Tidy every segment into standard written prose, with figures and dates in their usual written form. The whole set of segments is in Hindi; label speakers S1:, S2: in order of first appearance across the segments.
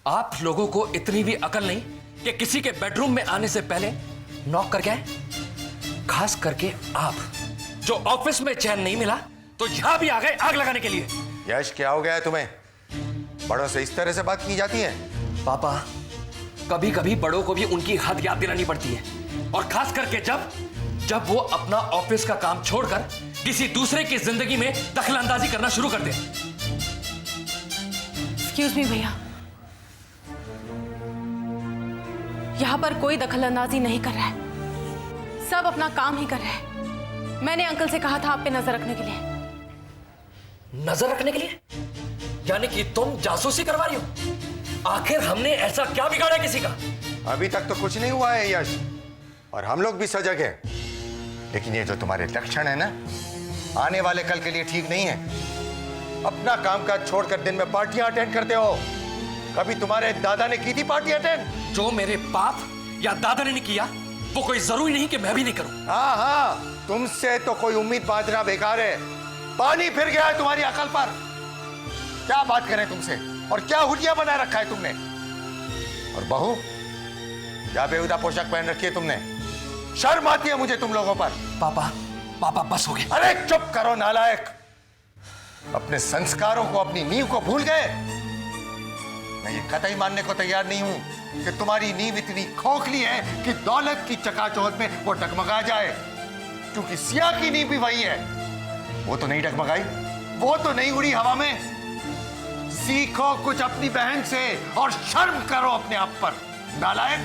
S1: आप लोगों को इतनी भी अकल नहीं कि किसी के बेडरूम में आने से पहले नॉक करके आए? खास करके आप जो ऑफिस में चैन नहीं मिला तो यहां भी आ गए आग लगाने के लिए।
S2: यश, क्या हो गया है तुम्हें? बड़ों से इस तरह से बात की जाती है?
S1: पापा, कभी कभी बड़ों को भी उनकी हद याद दिलानी पड़ती है, और खास करके जब वो अपना ऑफिस का काम छोड़कर किसी दूसरे की जिंदगी में दखलंदाजी करना शुरू कर दे।
S3: एक्सक्यूज मी भैया, यहां पर कोई दखलंदाजी नहीं कर रहा है, सब अपना काम ही कर रहे हैं। मैंने अंकल से कहा था आप पे नजर रखने के लिए।
S1: नजर रखने के लिए? यानी कि तुम जासूसी करवा रही हो? आखिर हमने ऐसा क्या बिगाड़ा किसी का?
S2: अभी तक तो कुछ नहीं हुआ है यश, और हम लोग भी सजग हैं। लेकिन ये जो तुम्हारे लक्षण है ना, आने वाले कल के लिए ठीक नहीं है। अपना काम काज छोड़कर दिन में पार्टियां अटेंड करते हो। कभी तुम्हारे दादा ने की थी पार्टी अटेंड?
S1: जो मेरे बाप या दादा ने नहीं किया वो कोई जरूरी नहीं कि मैं भी नहीं करूं।
S2: हाँ हाँ, तुमसे तो कोई उम्मीद बांधना बेकार है। पानी फिर गया है तुम्हारी अकल पर। क्या बात करें तुमसे, और क्या हुलिया बना रखा है तुमने। और बहू, क्या बेहुदा पोशाक पहन रखी है तुमने? शर्म आती है मुझे तुम लोगों पर।
S1: पापा बस हो गया।
S2: अरे चुप करो नालायक। अपने संस्कारों को, अपनी नींव को भूल गए। मैं ये कतई मानने को तैयार नहीं हूं कि तुम्हारी नींव इतनी खोखली है कि दौलत की चकाचौंध में वो डगमगा जाए। क्योंकि सिया की नींव भी वही है। वो तो नहीं डगमगाई, वो तो नहीं उड़ी हवा में। सीखो कुछ अपनी बहन से और शर्म करो अपने आप पर, नालायक।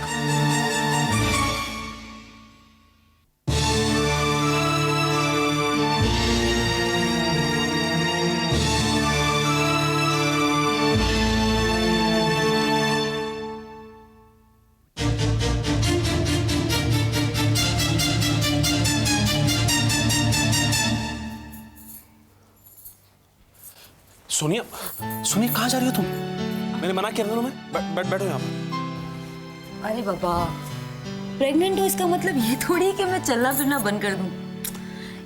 S4: सोनिया, सोनिया कहाँ जा रही हो तुम? मैंने मना किया ना तुम्हें, बैठो यहाँ पर।
S5: अरे बाबा, प्रेग्नेंट हो इसका मतलब ये थोड़ी कि मैं चलना फिरना बंद कर दूं।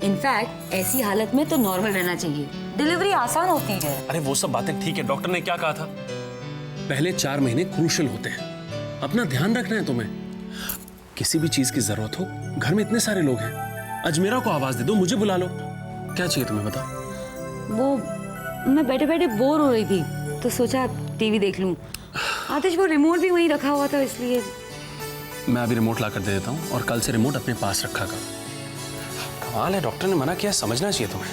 S5: इनफैक्ट ऐसी हालत में तो नॉर्मल रहना चाहिए, डिलीवरी आसान होती है।
S4: अरे वो सब बातें ठीक है, डॉक्टर ने क्या कहा था? पहले 4 महीने क्रूशियल होते हैं, अपना ध्यान रखना है तुम्हें। किसी भी चीज की जरूरत हो, घर में इतने सारे लोग हैं। अजमेरा को आवाज दे दो, मुझे बुला लो। क्या चाहिए तुम्हें बताओ।
S5: वो मैं बैठे बैठे बोर हो रही थी तो सोचा टीवी देख लूं। आतिश, वो रिमोट भी वहीं रखा हुआ था, इसलिए।
S4: मैं अभी रिमोट ला कर दे देता हूँ, और कल से रिमोट अपने पास रखा कर। कमाल है, डॉक्टर ने मना किया, समझना चाहिए तुम्हें।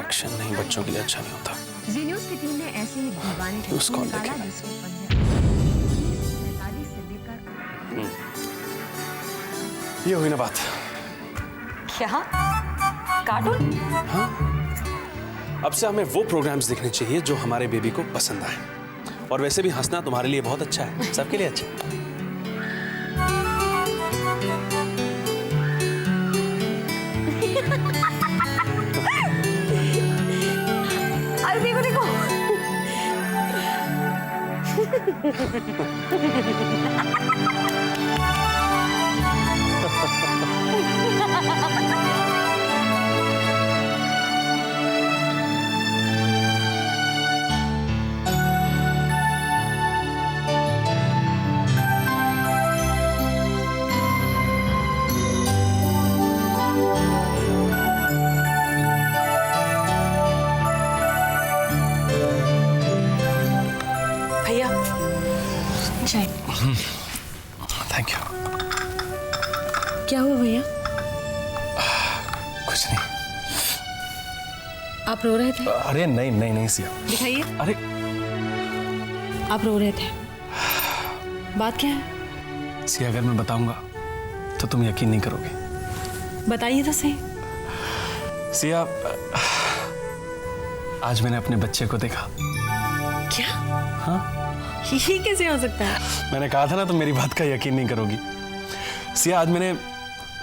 S4: एक्शन नहीं बच्चों के लिए अच्छा नहीं होता।
S6: जी न्यूज़ की टीम ने ऐसे ही दीवाने को
S4: उसको
S6: निकाला
S4: देखें।
S6: जिसको 45 से लेकर
S4: ये हुई ना बात।
S5: क्या कार्टून?
S4: हाँ, अब से हमें वो प्रोग्राम्स देखने चाहिए जो हमारे बेबी को पसंद आए। और वैसे भी हंसना तुम्हारे लिए बहुत अच्छा है, सबके लिए अच्छा है।
S5: अरे देखो देखो।
S3: भैया चाय।
S4: Thank you.
S5: क्या हुआ भैया?
S4: कुछ नहीं।
S5: आप रो रहे थे?
S4: अरे नहीं नहीं नहीं सिया।
S3: दिखाइए,
S4: अरे
S3: आप रो रहे थे, बात क्या है?
S4: सिया, अगर मैं बताऊंगा तो तुम यकीन नहीं करोगे।
S3: बताइए तो सही।
S4: सिया, आज मैंने अपने बच्चे को देखा।
S3: क्या?
S4: हाँ,
S3: ये कैसे हो सकता है?
S4: मैंने कहा था ना, तुम मेरी बात का यकीन नहीं करोगी। सिया, आज मैंने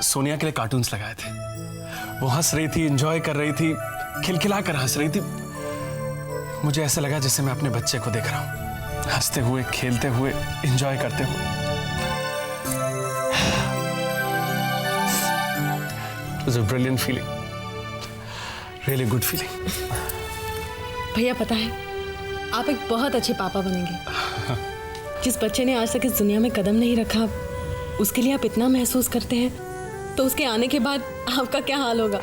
S4: सोनिया के लिए कार्टून्स लगाए थे। वो हंस रही थी, एंजॉय कर रही थी, खिलखिला कर हंस रही थी। मुझे ऐसा लगा जैसे मैं अपने बच्चे को देख रहा हूँ, हंसते हुए, खेलते हुए, एंजॉय करते हुए। It was a brilliant feeling. Really good feeling.
S3: भैया पता है आप एक बहुत अच्छे पापा बनेंगे। जिस बच्चे ने आज तक इस दुनिया में कदम नहीं रखा उसके लिए आप इतना महसूस करते हैं तो उसके आने के बाद आपका क्या हाल होगा।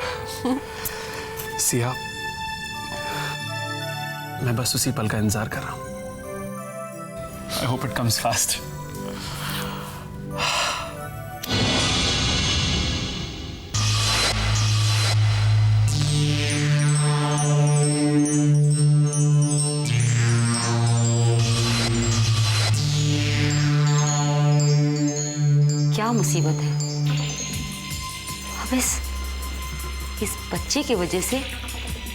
S4: सिया, मैं बस उसी पल का इंतजार कर रहा हूं। I hope it comes fast.
S5: क्या मुसीबत है। अब इस बच्चे की वजह से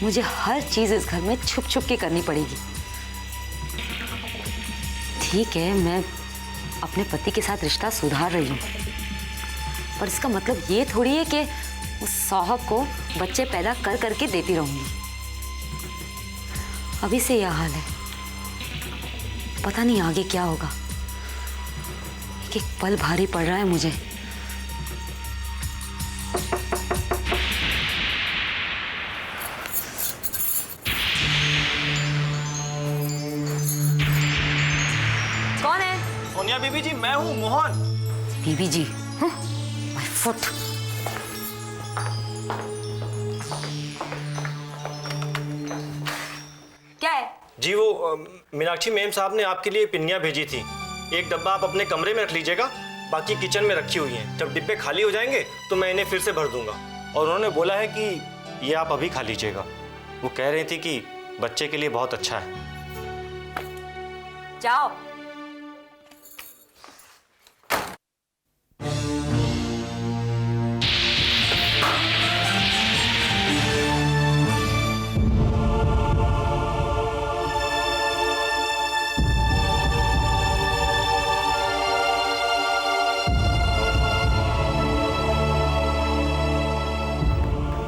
S5: मुझे हर चीज इस घर में छुप छुप के करनी पड़ेगी। ठीक है, मैं अपने पति के साथ रिश्ता सुधार रही हूँ, पर इसका मतलब ये थोड़ी है कि उस साहब को बच्चे पैदा कर करके देती रहूंगी। अभी से यह हाल है, पता नहीं आगे क्या होगा। एक एक पल भारी पड़ रहा है मुझे। कौन है?
S7: सोनिया बीबी जी, मैं हूँ मोहन।
S5: बीबी जी, माय फुट। क्या है?
S7: जी वो मीनाक्षी मैम साहब ने आपके लिए पिन्नियाँ भेजी थी। एक डब्बा आप अपने कमरे में रख लीजिएगा, बाकी किचन में रखी हुई हैं। जब डिब्बे खाली हो जाएंगे तो मैं इन्हें फिर से भर दूंगा। और उन्होंने बोला है कि ये आप अभी खा लीजिएगा। वो कह रही थी कि बच्चे के लिए बहुत अच्छा है।
S5: जाओ।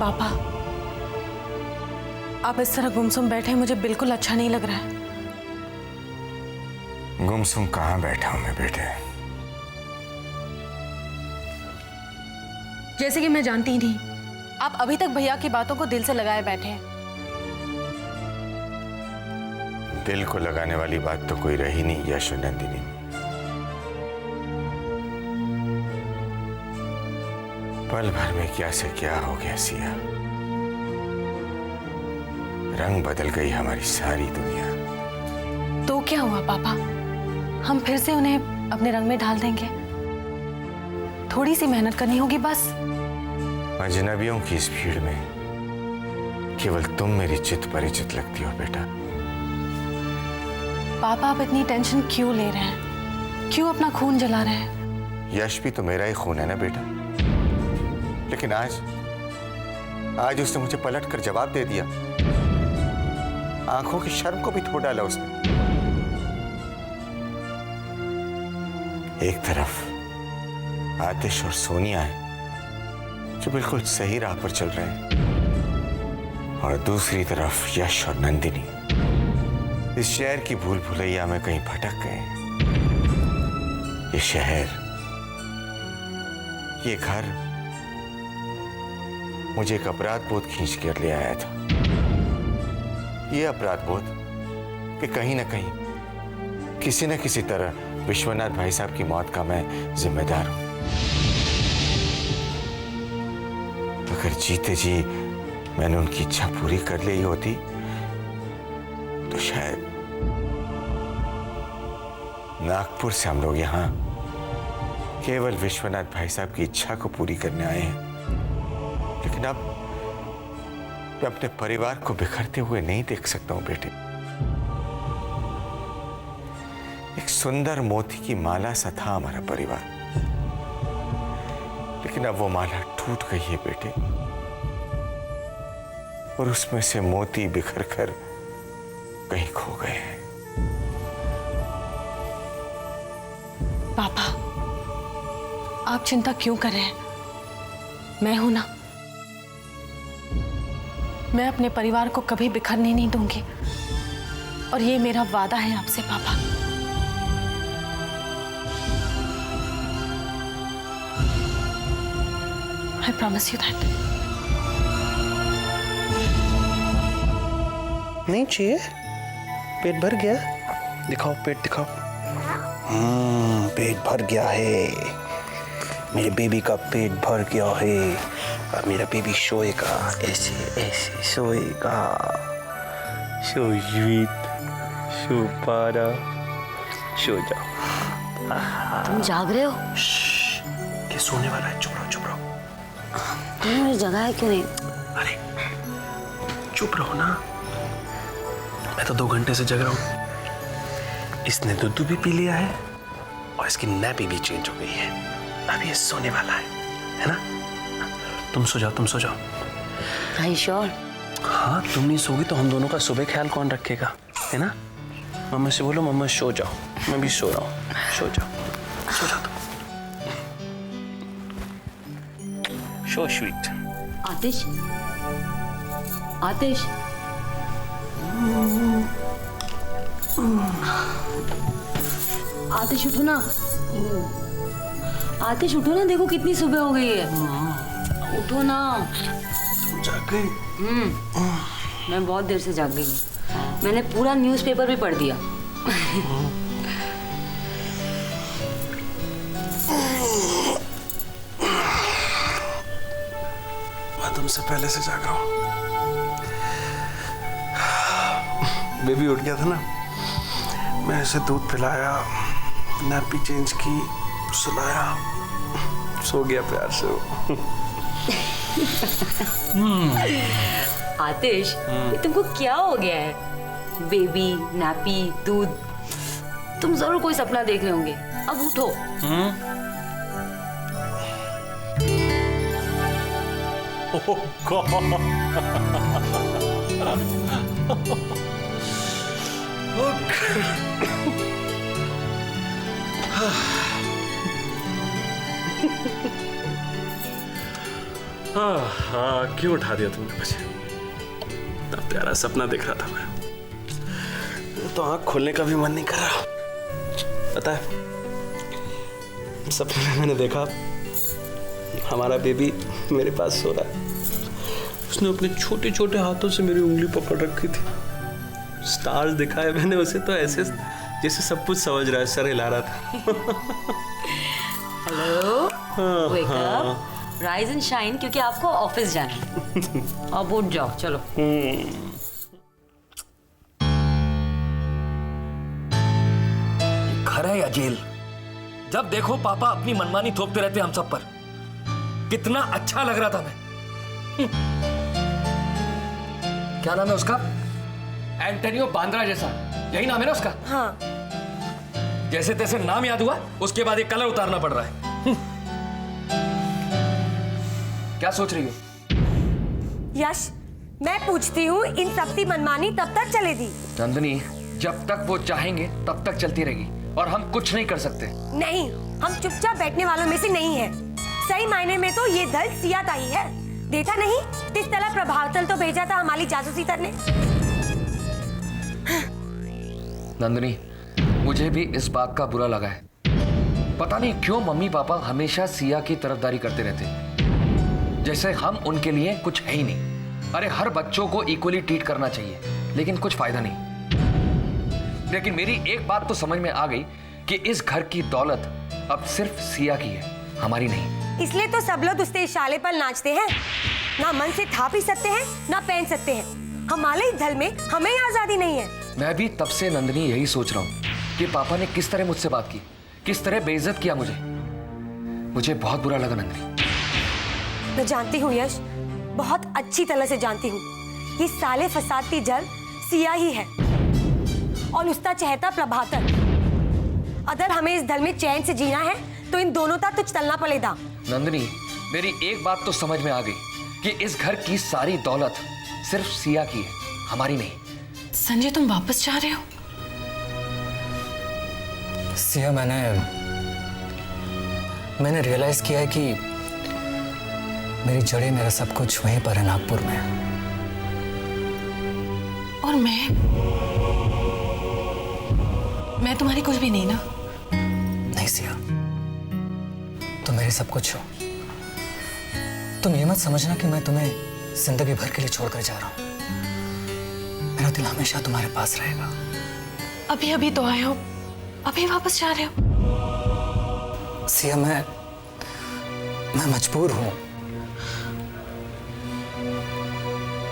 S3: पापा आप इस तरह गुमसुम बैठे मुझे बिल्कुल अच्छा नहीं लग रहा है।
S2: गुमसुम कहाँ बैठा हूं मैं बेटे?
S3: जैसे कि मैं जानती ही नहीं, आप अभी तक भैया की बातों को दिल से लगाए बैठे हैं।
S2: दिल को लगाने वाली बात तो कोई रही नहीं यश नंदिनी। पल भर में क्या से क्या हो गया सिया। रंग बदल गई हमारी सारी दुनिया।
S3: तो क्या हुआ पापा, हम फिर से उन्हें अपने रंग में ढाल देंगे। थोड़ी सी मेहनत करनी होगी बस।
S2: अजनबियों की इस भीड़ में केवल तुम मेरी चित परिचित लगती हो बेटा।
S3: पापा आप इतनी टेंशन क्यों ले रहे हैं? क्यों अपना खून जला रहे हैं?
S2: यश भी तो मेरा ही खून है ना बेटा। लेकिन आज उसने मुझे पलट कर जवाब दे दिया। आंखों की शर्म को भी धो डाला उसने। एक तरफ आतिश और सोनिया है जो बिल्कुल सही राह पर चल रहे हैं, और दूसरी तरफ यश और नंदिनी इस शहर की भूल भुलैया में कहीं भटक गए। ये शहर, ये घर मुझे एक अपराध बोध खींच कर ले आया था। ये अपराध बोध कि कहीं ना कहीं किसी न किसी तरह विश्वनाथ भाई साहब की मौत का मैं जिम्मेदार हूं। अगर जीते जी मैंने उनकी इच्छा पूरी कर ली होती तो शायद नागपुर से हम लोग यहां केवल विश्वनाथ भाई साहब की इच्छा को पूरी करने आए हैं। लेकिन अब मैं अपने परिवार को बिखरते हुए नहीं देख सकता हूं बेटे। एक सुंदर मोती की माला सा था हमारा परिवार, लेकिन अब वो माला टूट गई है बेटे, और उसमें से मोती बिखर कर कहीं खो गए हैं।
S3: पापा आप चिंता क्यों कर रहे हैं? मैं हूं ना। मैं अपने परिवार को कभी बिखरने नहीं दूंगी, और ये मेरा वादा है आपसे पापा। I promise you that.
S4: नहीं चाहिए? पेट भर गया? दिखाओ, पेट दिखाओ। पेट भर गया है। मेरे बेबी का पेट भर गया है। अब मेरा बेबी सोएगा, ऐसे ऐसे सोएगा। सो स्वीट, सो प्यारा। सो जाओ।
S5: तुम जाग रहे हो?
S4: ये सोने वाला है। चुप रहो, चुप रहो।
S5: तुमने मुझे जगाया क्यों नहीं?
S4: अरे चुप रहो ना, मैं तो 2 घंटे से जग रहा हूँ। इसने दूध भी पी लिया है और इसकी नैपी भी चेंज हो गई है। अब ये सोने वाला है ना? तुम सो जाओ, तुम सो जाओ।
S5: Are you sure?
S4: हाँ, तुम नहीं सोगी तो हम दोनों का सुबह ख्याल कौन रखेगा, है ना? मम्मा से बोलो, मम्मा सो जाओ। मैं भी सो रहा हूँ, सो जाओ, सो जाओ तुम। So sweet.
S5: आतिश, आतिश, आतिश उठो ना। आतिश उठो ना, देखो कितनी सुबह हो गई है। उठो ना।
S4: जाग गई?
S5: मैं बहुत देर से जाग गई हूँ। मैंने पूरा न्यूज़पेपर भी पढ़ दिया।
S4: मैं तुमसे पहले से जागा हूँ। बेबी उठ गया था ना, मैं इसे दूध पिलाया, नैपी चेंज की, सुलाया, सो गया प्यार से वो।
S5: आतिश, ये तुमको क्या हो गया है? बेबी, नैपी, दूध, तुम जरूर कोई सपना देख रहे होंगे। अब उठो।
S4: हाँ, क्यों उठा दिया तुमने मुझे? इतना प्यारा सपना देख रहा था मैं, तो आँख खोलने का भी मन नहीं कर रहा। पता है, सपने में मैंने देखा हमारा बेबी मेरे पास सो रहा है। उसने अपने छोटे छोटे हाथों से मेरी उंगली पकड़ रखी थी। स्टार्स दिखाए मैंने उसे, तो ऐसे जैसे सब कुछ समझ रहा है, सर हिला रहा था।
S5: Hello, wake up, rise and shine, क्योंकि आपको ऑफिस जाना है। अब उठ जाओ, चलो।
S1: घर है या जेल? जब देखो पापा अपनी मनमानी थोपते रहते हम सब पर। कितना अच्छा लग रहा था मैं। क्या नाम है उसका? एंटोनियो बांद्रा जैसा, यही नाम है ना उसका?
S8: हाँ।
S1: जैसे तैसे नाम याद हुआ, उसके बाद ये कलर उतारना पड़ रहा है। क्या सोच रही हो?
S8: यश, मैं पूछती हूँ, इन सब की मनमानी तब तक चलेगी?
S1: नंदिनी, जब तक वो चाहेंगे तब तक चलती रहेगी और हम कुछ नहीं कर सकते।
S8: नहीं, हम चुपचाप बैठने वालों में से नहीं है। सही मायने में तो ये दल सिया ताई है। देखा नहीं किस तरह प्रभावतल तो भेजा था हमारी जासूसी करने।
S1: नंदिनी, मुझे भी इस बात का बुरा लगा है। पता नहीं क्यों मम्मी पापा हमेशा सिया की तरफदारी करते रहते, जैसे हम उनके लिए कुछ है ही नहीं। अरे हर बच्चों को इक्वली ट्रीट करना चाहिए, लेकिन कुछ फायदा नहीं। लेकिन मेरी एक बात तो समझ में आ गई कि इस घर की दौलत अब सिर्फ सिया की है, हमारी नहीं।
S8: इसलिए तो सब लोग उसके इशारे पर नाचते हैं। ना मन से था पी सकते हैं, ना पहन सकते हैं। हमारे इस दल में हमें आजादी नहीं है।
S1: मैं भी तब से नंदिनी यही सोच रहा हूँ कि पापा ने किस तरह मुझसे बात की, किस तरह बेइज्जत किया मुझे बहुत बुरा लगा नंदिनी।
S8: मैं जानती हूँ यश, बहुत अच्छी तरह से जानती हूँ। ये साले फसाद की जड़ सिया ही है और उसका चहेता प्रभातल। अगर हमें इस दल में चैन से जीना है तो इन दोनों का तुझ चलना पड़ेगा।
S1: नंदिनी, मेरी एक बात तो समझ में आ गई कि इस घर की सारी दौलत सिर्फ सिया की है, हमारी नहीं।
S3: संजय, तुम वापस जा रहे हो?
S9: सिया, मैंने रियलाइज किया है कि मेरी जड़ें, मेरा सब कुछ वहीं पर है, नागपुर में।
S3: और मैं तुम्हारी कुछ भी नहीं ना?
S9: नहीं सिया, तुम मेरे सब कुछ हो। तुम ये मत समझना कि मैं तुम्हें जिंदगी भर के लिए छोड़कर जा रहा हूं। मेरा दिल हमेशा तुम्हारे पास रहेगा।
S3: अभी अभी तो आए हो, अभी वापस जा रहे हो?
S9: सिया, मैं मजबूर हूं।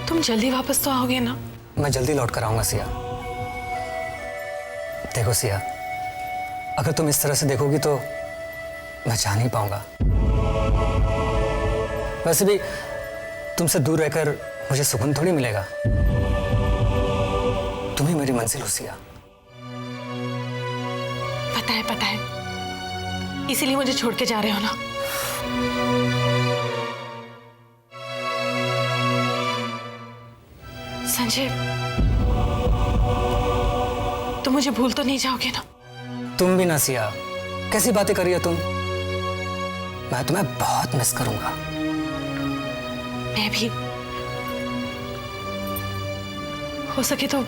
S3: तुम जल्दी वापस तो आओगे ना?
S9: मैं जल्दी लौट कर आऊंगा सिया। देखो सिया, अगर तुम इस तरह से देखोगी तो मैं जा नहीं पाऊंगा। वैसे भी तुमसे दूर रहकर मुझे सुकून थोड़ी मिलेगा। तुम ही मेरी मंजिल हो सिया।
S3: पता है, इसीलिए मुझे छोड़ के जा रहे हो ना? संजय, तुम मुझे भूल तो नहीं जाओगे ना?
S9: तुम भी ना सिया, कैसी बातें कर रही हो तुम? मैं तुम्हें बहुत मिस करूंगा।
S3: मैं भी। हो सके तो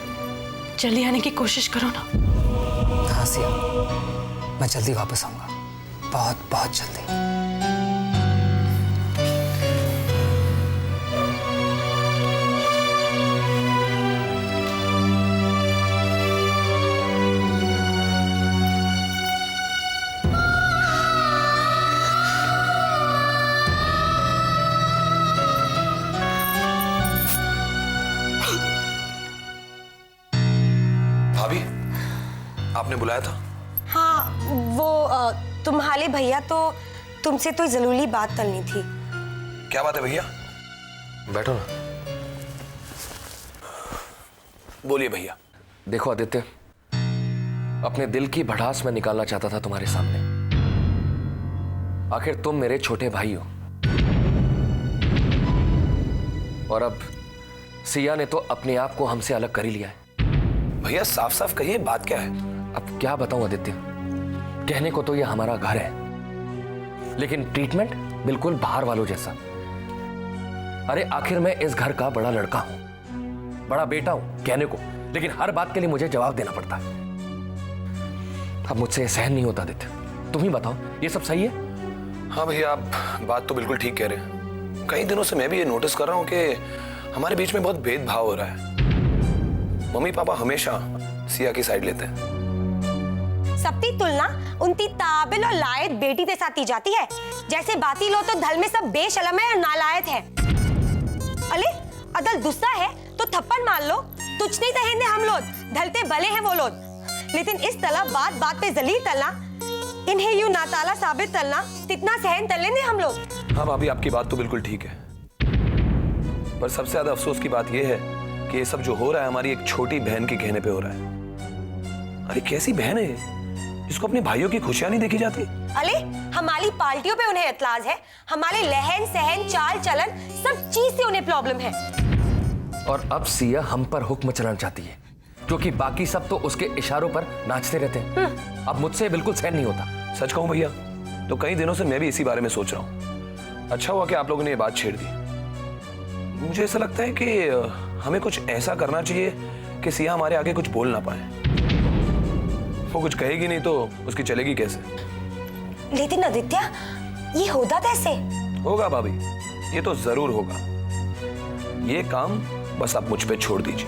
S3: जल्दी आने की कोशिश करो ना।
S9: हाँ सिया, मैं जल्दी वापस आऊंगा, बहुत बहुत जल्दी।
S4: भाभी, आपने बुलाया था?
S8: हाँ, वो तुम्हारे भैया तो तुमसे तो जरूरी बात करनी थी।
S4: क्या बात है भैया?
S1: बैठो ना।
S4: बोलिए भैया।
S1: देखो आदित्य, अपने दिल की भड़ास में निकालना चाहता था तुम्हारे सामने। आखिर तुम मेरे छोटे भाई हो, और अब सिया ने तो अपने आप को हमसे अलग कर ही लिया है।
S4: भैया साफ साफ कहिए, बात क्या है?
S1: अब क्या बताऊं आदित्य, कहने को तो यह हमारा घर है, लेकिन ट्रीटमेंट बिल्कुल बाहर वालों जैसा। अरे आखिर मैं इस घर का बड़ा लड़का हूं, बड़ा बेटा हूं कहने को, लेकिन हर बात के लिए मुझे जवाब देना पड़ता है। अब मुझसे सहन नहीं होता आदित्य, तुम ही बताओ, ये सब सही है?
S4: हाँ भैया, आप बात तो बिल्कुल ठीक कह रहे हैं। कई दिनों से मैं भी ये नोटिस कर रहा हूँ कि हमारे बीच में बहुत भेदभाव हो रहा है। मम्मी पापा हमेशा सिया की साइड लेते हैं।
S8: सबकी तुलना उनकी काबिल और लायक बेटी के साथ की जाती है, जैसे बाती लो तो धल में सब बेशरम है और नालायक है। अरे अगर गुस्सा है तो थप्पड़ मार लो, तुझ नहीं तहेंगे हम लोग, धलते भले हैं वो लोग। लेकिन इस तरह बात बात पे जलील करना, इन्हें यूं नाताला साबित करना, कितना सहन कर लेंगे हम लोग।
S4: हाँ भाभी, आपकी बात तो बिल्कुल ठीक है, पर सबसे ज्यादा अफसोस की बात यह है कि ये सब जो हो रहा है हमारी एक छोटी बहन के कहने पे हो रहा है। अरे कैसी बहन है जिसको अपने भाइयों की खुशियां नहीं देखी जाती?
S8: अरे हमारी पार्टियों पे उन्हें एतलाज है, हमारे लहन सहन चाल चलन सब चीज से उन्हें प्रॉब्लम है।
S1: और अब सिया हम पर हुक्म चलाना चाहती है, क्योंकि बाकी सब तो उसके इशारों पर नाचते रहते हैं। अब मुझसे बिल्कुल सहन नहीं होता।
S4: सच कहूं भैया, तो कई दिनों से मैं भी इसी बारे में सोच रहा हूं। अच्छा हुआ कि आप लोगों ने ये बात छेड़ दी। मुझे ऐसा लगता है कि हमें कुछ ऐसा करना चाहिए कि सिया हमारे आगे कुछ बोल ना पाए। वो कुछ कहेगी नहीं तो उसकी चलेगी कैसे?
S8: लेकिन आदित्य, ये होता कैसे?
S4: होगा भाभी, ये तो जरूर होगा। ये काम बस आप मुझ पे छोड़ दीजिए।